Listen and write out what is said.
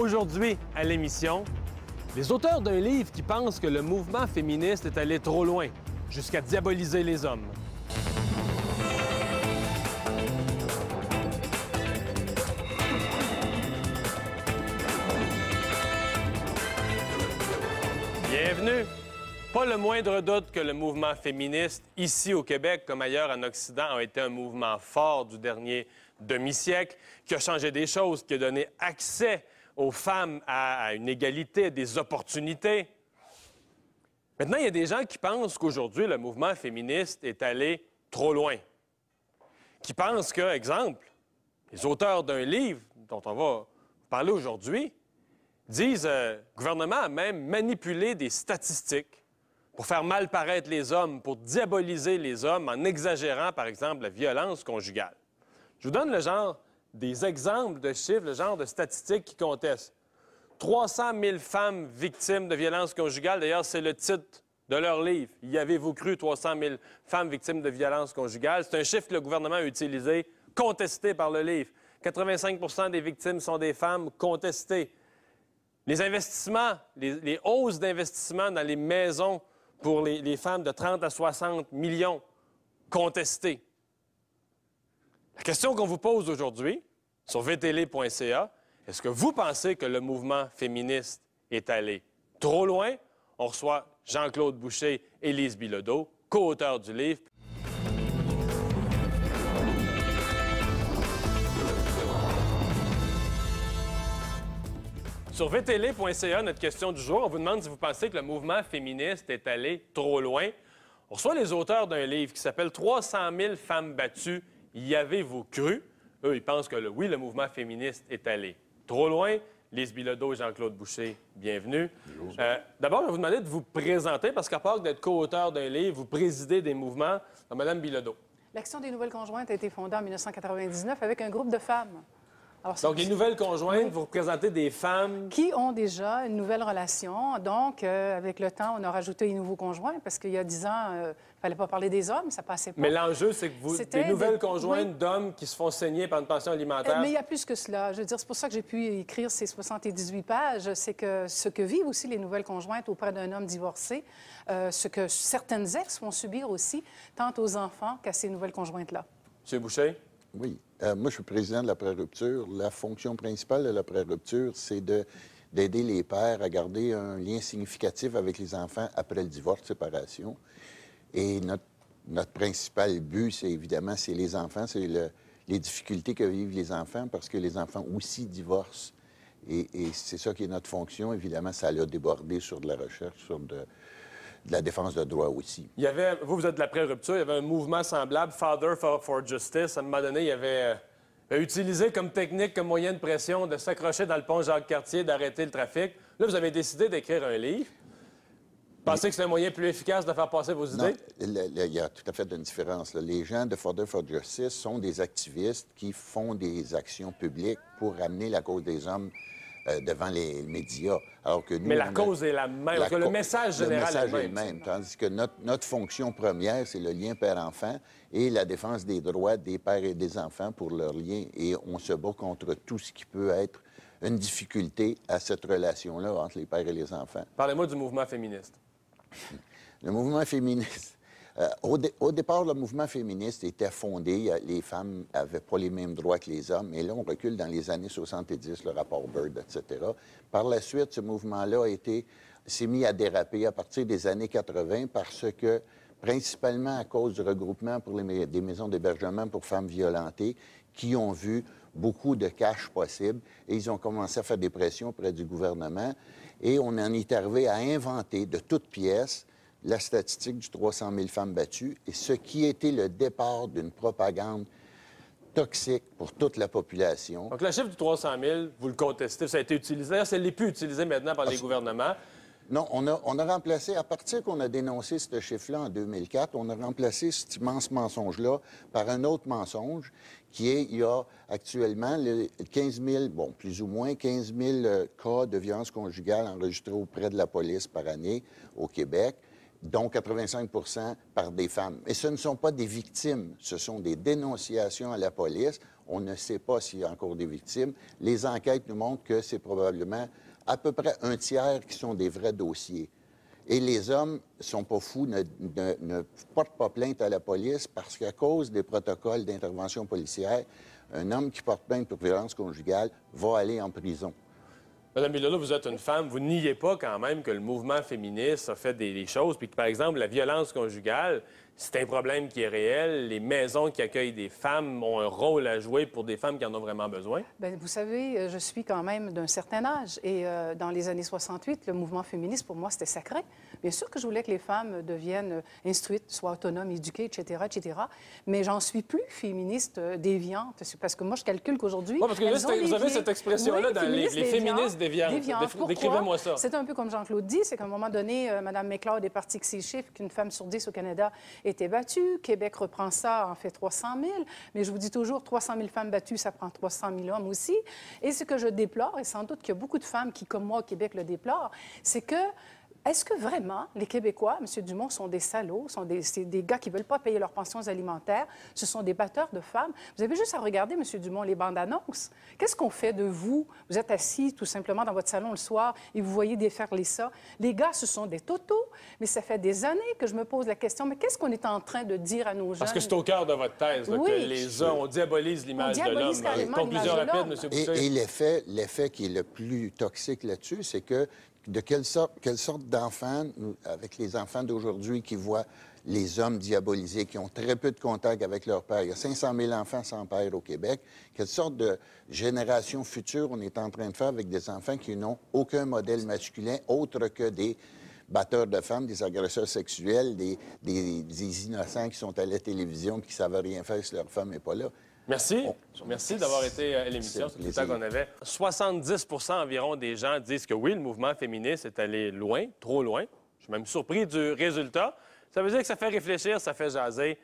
Aujourd'hui, à l'émission, les auteurs d'un livre qui pensent que le mouvement féministe est allé trop loin, jusqu'à diaboliser les hommes. Bienvenue! Pas le moindre doute que le mouvement féministe, ici au Québec comme ailleurs en Occident, a été un mouvement fort du dernier demi-siècle, qui a changé des choses, qui a donné accès aux femmes à une égalité, à des opportunités. Maintenant, il y a des gens qui pensent qu'aujourd'hui, le mouvement féministe est allé trop loin. Qui pensent que, exemple, les auteurs d'un livre dont on va parler aujourd'hui disent le gouvernement a même manipulé des statistiques pour faire mal paraître les hommes, pour diaboliser les hommes en exagérant, par exemple, la violence conjugale. Je vous donne le genre des exemples de chiffres, le genre de statistiques qui contestent. 300 000 femmes victimes de violences conjugales. D'ailleurs, c'est le titre de leur livre. Y avez-vous cru 300 000 femmes victimes de violences conjugales? C'est un chiffre que le gouvernement a utilisé, contesté par le livre. 85 des victimes sont des femmes contestées. Les investissements, les hausses d'investissement dans les maisons pour les femmes de 30 à 60 millions, contestées. La question qu'on vous pose aujourd'hui, sur vtl.ca, est-ce que vous pensez que le mouvement féministe est allé trop loin? On reçoit Jean-Claude Boucher et Lise Bilodeau, co-auteurs du livre. Sur vtl.ca, notre question du jour, on vous demande si vous pensez que le mouvement féministe est allé trop loin. On reçoit les auteurs d'un livre qui s'appelle « 300 000 femmes battues, y avez-vous cru? » Eux, ils pensent que oui, le mouvement féministe est allé trop loin. Lise Bilodeau et Jean-Claude Boucher, bienvenue. D'abord, je vais vous demander de vous présenter, parce qu'à part d'être co-auteur d'un livre, vous présidez des mouvements. Madame Bilodeau. L'Action des nouvelles conjointes a été fondée en 1999 avec un groupe de femmes. Alors, donc, les nouvelles conjointes, vous représentez des femmes qui ont déjà une nouvelle relation. Donc, avec le temps, on a rajouté les nouveaux conjoints parce qu'il y a 10 ans, il ne fallait pas parler des hommes, ça passait pas. Mais l'enjeu, c'est que vous, des nouvelles conjointes d'hommes qui se font saigner par une pension alimentaire. Mais il y a plus que cela. Je veux dire, c'est pour ça que j'ai pu écrire ces 78 pages. C'est que ce que vivent aussi les nouvelles conjointes auprès d'un homme divorcé, ce que certaines ex vont subir aussi, tant aux enfants qu'à ces nouvelles conjointes-là. M. Boucher? Oui. Moi, je suis président de la pré-rupture. La fonction principale de la pré-rupture, c'est d'aider les pères à garder un lien significatif avec les enfants après le divorce, séparation. Et notre principal but, c'est évidemment, c'est les enfants, c'est les difficultés que vivent les enfants, parce que les enfants aussi divorcent. Et c'est ça qui est notre fonction. Évidemment, ça a débordé sur de la recherche, sur de la défense de droit aussi. Il y avait, vous êtes de la pré-rupture, il y avait un mouvement semblable, Father for Justice. À un moment donné, il y avait utilisé comme technique, comme moyen de pression, de s'accrocher dans le pont Jacques-Cartier, d'arrêter le trafic. Là, vous avez décidé d'écrire un livre. Pensez que c'est un moyen plus efficace de faire passer vos idées? Non, il y a tout à fait une différence. Là. Les gens de Father for Justice sont des activistes qui font des actions publiques pour amener la cause des hommes devant les médias. Alors que nous, mais la cause est la même, parce que le message général est le même. Tandis que notre fonction première, c'est le lien père-enfant et la défense des droits des pères et des enfants pour leur lien. Et on se bat contre tout ce qui peut être une difficulté à cette relation-là entre les pères et les enfants. Parlez-moi du mouvement féministe. Le mouvement féministe. Au départ, le mouvement féministe était fondé, les femmes n'avaient pas les mêmes droits que les hommes, et là, on recule dans les années 70, le rapport Byrd, etc. Par la suite, ce mouvement-là s'est mis à déraper à partir des années 80 parce que, principalement à cause du regroupement pour des maisons d'hébergement pour femmes violentées, qui ont vu beaucoup de cash possible, et ils ont commencé à faire des pressions auprès du gouvernement, et on en est arrivé à inventer de toutes pièces la statistique du 300 000 femmes battues, et ce qui était le départ d'une propagande toxique pour toute la population. Donc, le chiffre du 300 000, vous le contestez, ça a été utilisé. Ça n'est plus utilisé maintenant par les gouvernements. Non, on a remplacé, à partir qu'on a dénoncé ce chiffre-là en 2004, on a remplacé cet immense mensonge-là par un autre mensonge qui est, il y a actuellement 15 000, bon, plus ou moins 15 000 cas de violence conjugale enregistrés auprès de la police par année au Québec, dont 85 par des femmes. Et ce ne sont pas des victimes, ce sont des dénonciations à la police. On ne sait pas s'il y a encore des victimes. Les enquêtes nous montrent que c'est probablement à peu près un tiers qui sont des vrais dossiers. Et les hommes ne sont pas fous, ne portent pas plainte à la police parce qu'à cause des protocoles d'intervention policière, un homme qui porte plainte pour violence conjugale va aller en prison. Madame Bilodeau, vous êtes une femme, vous niez pas quand même que le mouvement féministe a fait des choses, puis que, par exemple, la violence conjugale, c'est un problème qui est réel. Les maisons qui accueillent des femmes ont un rôle à jouer pour des femmes qui en ont vraiment besoin. Bien, vous savez, je suis quand même d'un certain âge. Et dans les années 68, le mouvement féministe, pour moi, c'était sacré. Bien sûr que je voulais que les femmes deviennent instruites, soient autonomes, éduquées, etc., etc. Mais j'en suis plus féministe déviante. C'est parce que moi, je calcule qu'aujourd'hui... Oui, parce que là, vous avez cette expression-là oui, dans les féministes déviantes. Décrivez-moi ça. C'est un peu comme Jean-Claude dit, c'est qu'à un moment donné, Mme McLeod est partie avec ses chiffres qu'une femme sur 10 au Canada était battue. Québec reprend ça, en fait 300 000. Mais je vous dis toujours, 300 000 femmes battues, ça prend 300 000 hommes aussi. Et ce que je déplore, et sans doute qu'il y a beaucoup de femmes qui, comme moi, au Québec, le déplorent, c'est que est-ce que vraiment les Québécois, M. Dumont, sont des salauds, c'est des gars qui ne veulent pas payer leurs pensions alimentaires, ce sont des batteurs de femmes? Vous avez juste à regarder, M. Dumont, les bandes annonces. Qu'est-ce qu'on fait de vous? Vous êtes assis tout simplement dans votre salon le soir et vous voyez déferler ça. Les gars, ce sont des totos, mais ça fait des années que je me pose la question, mais qu'est-ce qu'on est en train de dire à nos jeunes? Parce que c'est au cœur de votre thèse, là, oui, que les hommes, on diabolise l'image de l'homme. Conclusion rapide, M. Boucher. Et l'effet qui est le plus toxique là-dessus, c'est que de quelle sorte d'enfants, avec les enfants d'aujourd'hui qui voient les hommes diabolisés, qui ont très peu de contact avec leur père. Il y a 500 000 enfants sans père au Québec. Quelle sorte de génération future on est en train de faire avec des enfants qui n'ont aucun modèle masculin autre que des batteurs de femmes, des agresseurs sexuels, des innocents qui sont à la télévision et qui ne savent rien faire si leur femme n'est pas là. Merci. Merci d'avoir été à l'émission. C'est tout le temps qu'on avait. 70 environ des gens disent que oui, le mouvement féministe est allé loin, trop loin. Je suis même surpris du résultat. Ça veut dire que ça fait réfléchir, ça fait jaser.